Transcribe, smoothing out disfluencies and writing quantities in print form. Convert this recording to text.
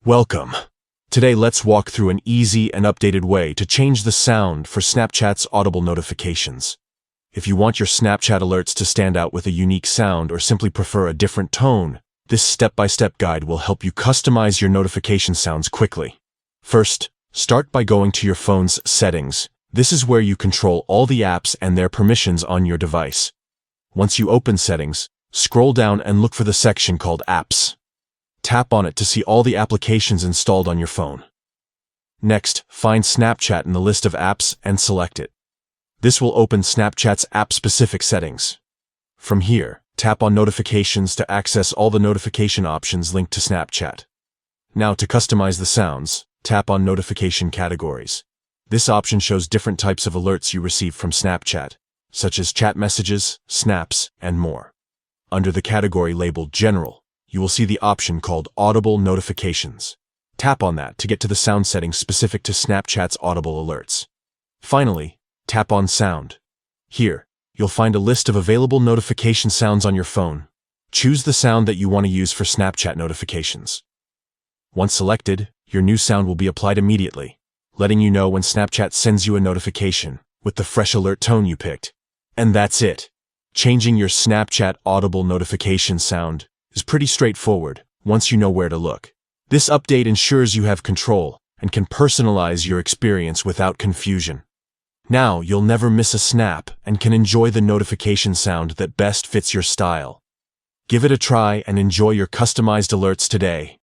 Welcome. Today let's walk through an easy and updated way to change the sound for Snapchat's Audible notifications. If you want your Snapchat alerts to stand out with a unique sound or simply prefer a different tone, this step-by-step guide will help you customize your notification sounds quickly. First, start by going to your phone's settings. This is where you control all the apps and their permissions on your device. Once you open Settings, scroll down and look for the section called Apps. Tap on it to see all the applications installed on your phone. Next, find Snapchat in the list of apps and select it. This will open Snapchat's app-specific settings. From here, tap on Notifications to access all the notification options linked to Snapchat. Now, to customize the sounds, tap on Notification Categories. This option shows different types of alerts you receive from Snapchat, such as chat messages, snaps, and more. Under the category labeled General, you will see the option called Audible Notifications. Tap on that to get to the sound settings specific to Snapchat's Audible alerts. Finally, tap on Sound. Here, you'll find a list of available notification sounds on your phone. Choose the sound that you want to use for Snapchat notifications. Once selected, your new sound will be applied immediately, letting you know when Snapchat sends you a notification with the fresh alert tone you picked. And that's it. Changing your Snapchat Audible notification sound is pretty straightforward once you know where to look. This update ensures you have control and can personalize your experience without confusion. Now you'll never miss a snap and can enjoy the notification sound that best fits your style. Give it a try and enjoy your customized alerts today.